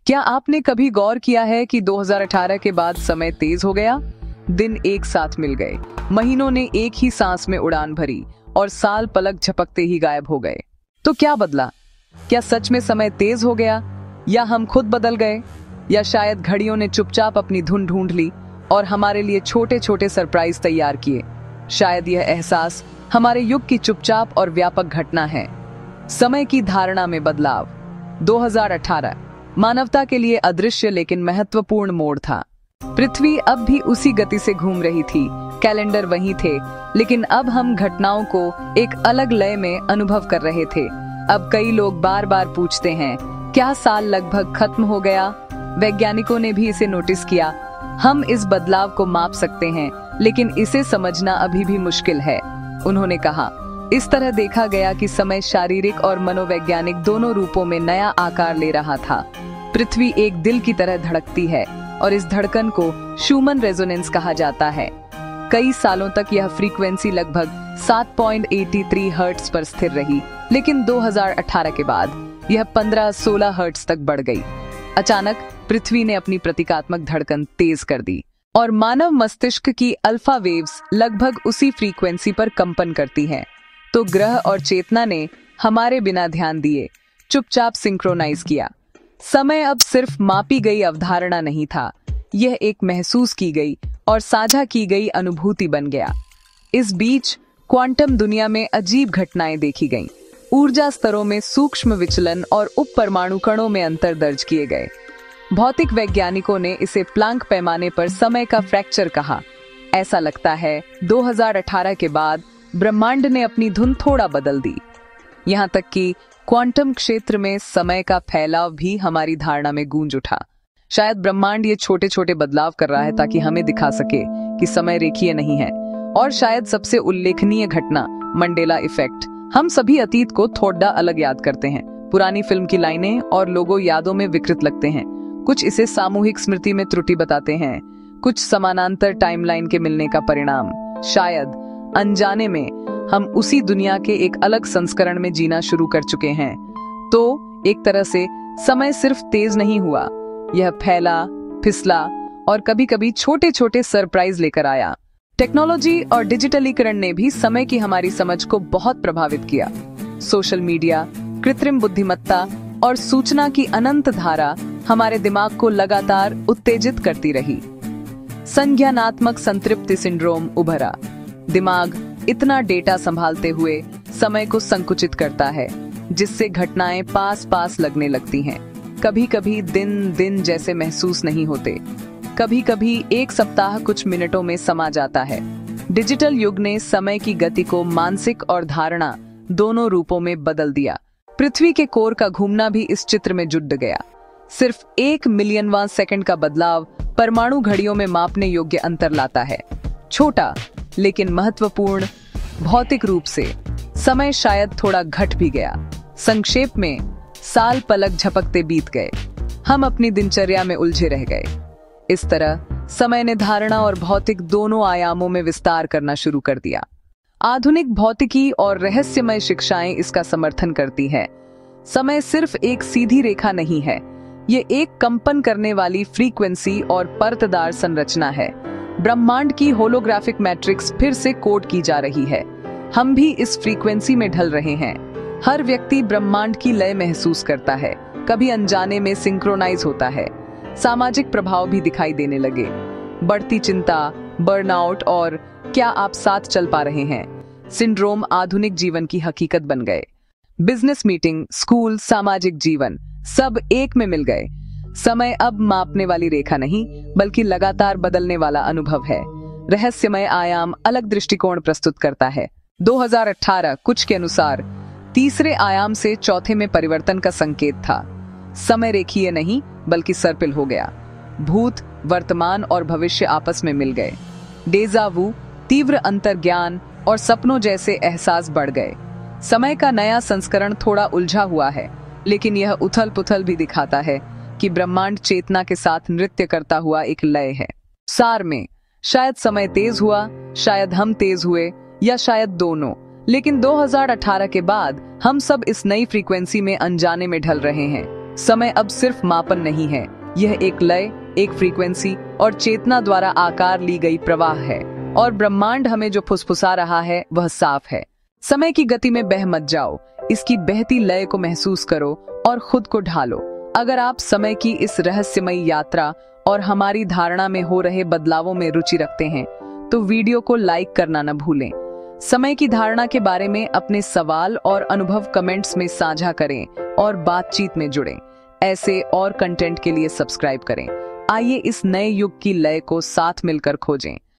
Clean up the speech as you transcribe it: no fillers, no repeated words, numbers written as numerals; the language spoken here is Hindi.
क्या आपने कभी गौर किया है कि 2018 के बाद समय तेज हो गया? दिन एक साथ मिल गए, महीनों ने एक ही सांस में उड़ान भरी और साल पलक झपकते ही गायब हो गए। तो क्या बदला? क्या सच में समय तेज हो गया, या हम खुद बदल गए, या शायद घड़ियों ने चुपचाप अपनी धुन ढूंढ ली और हमारे लिए छोटे छोटे सरप्राइज तैयार किए? शायद यह एहसास हमारे युग की चुपचाप और व्यापक घटना है। समय की धारणा में बदलाव। 2018 मानवता के लिए अदृश्य लेकिन महत्वपूर्ण मोड़ था। पृथ्वी अब भी उसी गति से घूम रही थी, कैलेंडर वही थे, लेकिन अब हम घटनाओं को एक अलग लय में अनुभव कर रहे थे। अब कई लोग बार बार पूछते हैं, क्या साल लगभग खत्म हो गया? वैज्ञानिकों ने भी इसे नोटिस किया। हम इस बदलाव को माप सकते हैं, लेकिन इसे समझना अभी भी मुश्किल है। उन्होंने कहा, इस तरह देखा गया कि समय शारीरिक और मनोवैज्ञानिक दोनों रूपों में नया आकार ले रहा था। पृथ्वी एक दिल की तरह धड़कती है और इस धड़कन को शूमन रेजोनेंस कहा जाता है। कई सालों तक यह फ्रीक्वेंसी लगभग 7.83 हर्ट्ज पर स्थिर रही, लेकिन 2018 के बाद यह 15-16 हर्ट्ज तक बढ़ गई। अचानक पृथ्वी ने अपनी प्रतीकात्मक धड़कन तेज कर दी और मानव मस्तिष्क की अल्फा वेव्स लगभग उसी फ्रीक्वेंसी पर कंपन करती हैं। तो ग्रह और चेतना ने हमारे बिना ध्यान दिए चुपचाप सिंक्रोनाइज किया। समय अब सिर्फ मापी गई अवधारणा नहीं था, यह एक महसूस की गई और साझा की गई अनुभूति बन गया। इस बीच क्वांटम दुनिया में अजीब घटनाएं देखी गईं। ऊर्जा स्तरों में सूक्ष्म विचलन और उप परमाणु कणों में अंतर दर्ज किए गए। भौतिक वैज्ञानिकों ने इसे प्लांक पैमाने पर समय का फ्रैक्चर कहा। ऐसा लगता है 2018 के बाद ब्रह्मांड ने अपनी धुन थोड़ा बदल दी। यहाँ तक कि क्वांटम क्षेत्र में समय का फैलाव भी हमारी धारणा में गूंज उठा। शायद ब्रह्मांड ये छोटे छोटे बदलाव कर रहा है ताकि हमें दिखा सके कि समय रेखीय नहीं है। और शायद सबसे उल्लेखनीय घटना, मंडेला इफेक्ट। हम सभी अतीत को थोड़ा अलग याद करते हैं। पुरानी फिल्म की लाइनें और लोगो यादों में विकृत लगते हैं। कुछ इसे सामूहिक स्मृति में त्रुटि बताते हैं, कुछ समानांतर टाइमलाइन के मिलने का परिणाम। शायद अनजाने में हम उसी दुनिया के एक अलग संस्करण में जीना शुरू कर चुके हैं। तो एक तरह से समय सिर्फ तेज नहीं हुआ, यह फैला, फिसला और कभी-कभी छोटे-छोटे सरप्राइज लेकर आया। टेक्नोलॉजी और डिजिटलीकरण ने भी समय की हमारी समझ को बहुत प्रभावित किया। सोशल मीडिया, कृत्रिम बुद्धिमत्ता और सूचना की अनंत धारा हमारे दिमाग को लगातार उत्तेजित करती रही। संज्ञानात्मक संतृप्ति सिंड्रोम उभरा। दिमाग इतना डेटा संभालते हुए समय को संकुचित करता है, जिससे घटनाएं पास पास लगने लगती हैं। कभी कभी दिन दिन जैसे महसूस नहीं होते, कभी कभी एक सप्ताह कुछ मिनटों में समा जाता है। डिजिटल युग ने समय की गति को मानसिक और धारणा दोनों रूपों में बदल दिया। पृथ्वी के कोर का घूमना भी इस चित्र में जुड़ गया। सिर्फ 1 मिलियनवां सेकंड का बदलाव परमाणु घड़ियों में मापने योग्य अंतर लाता है। छोटा लेकिन महत्वपूर्ण। भौतिक रूप से समय शायद थोड़ा घट भी गया। संक्षेप में, साल पलक झपकते बीत गए, हम अपनी दिनचर्या में उलझे रह गए। इस तरह समय ने धारणा और भौतिक दोनों आयामों में विस्तार करना शुरू कर दिया। आधुनिक भौतिकी और रहस्यमय शिक्षाएं इसका समर्थन करती है। समय सिर्फ एक सीधी रेखा नहीं है, ये एक कंपन करने वाली फ्रीक्वेंसी और परतदार संरचना है। ब्रह्मांड की होलोग्राफिक मैट्रिक्स फिर से कोड की जा रही है। हम भी इस फ्रीक्वेंसी में ढल रहे हैं। हर व्यक्ति ब्रह्मांड की लय महसूस करता है, कभी अनजाने में सिंक्रोनाइज होता है। सामाजिक प्रभाव भी दिखाई देने लगे। बढ़ती चिंता, बर्नआउट और क्या आप साथ चल पा रहे हैं सिंड्रोम आधुनिक जीवन की हकीकत बन गए। बिजनेस मीटिंग, स्कूल, सामाजिक जीवन सब एक में मिल गए। समय अब मापने वाली रेखा नहीं, बल्कि लगातार बदलने वाला अनुभव है। रहस्यमय आयाम अलग दृष्टिकोण प्रस्तुत करता है। 2018 कुछ के अनुसार तीसरे आयाम से चौथे में परिवर्तन का संकेत था। समय रेखीय नहीं, बल्कि सर्पिल हो गया। भूत, वर्तमान और भविष्य आपस में मिल गए। डेजा वू, तीव्र अंतर्ज्ञान और सपनों जैसे एहसास बढ़ गए। समय का नया संस्करण थोड़ा उलझा हुआ है, लेकिन यह उथल पुथल भी दिखाता है कि ब्रह्मांड चेतना के साथ नृत्य करता हुआ एक लय है। सार में, शायद समय तेज हुआ, शायद हम तेज हुए, या शायद दोनों। लेकिन 2018 के बाद हम सब इस नई फ्रीक्वेंसी में अनजाने में ढल रहे हैं। समय अब सिर्फ मापन नहीं है, यह एक लय, एक फ्रीक्वेंसी और चेतना द्वारा आकार ली गई प्रवाह है। और ब्रह्मांड हमें जो फुसफुसा रहा है वह साफ है। समय की गति में बह मत जाओ, इसकी बहती लय को महसूस करो और खुद को ढालो। अगर आप समय की इस रहस्यमयी यात्रा और हमारी धारणा में हो रहे बदलावों में रुचि रखते हैं तो वीडियो को लाइक करना न भूलें। समय की धारणा के बारे में अपने सवाल और अनुभव कमेंट्स में साझा करें और बातचीत में जुड़ें। ऐसे और कंटेंट के लिए सब्सक्राइब करें। आइए इस नए युग की लय को साथ मिलकर खोजें।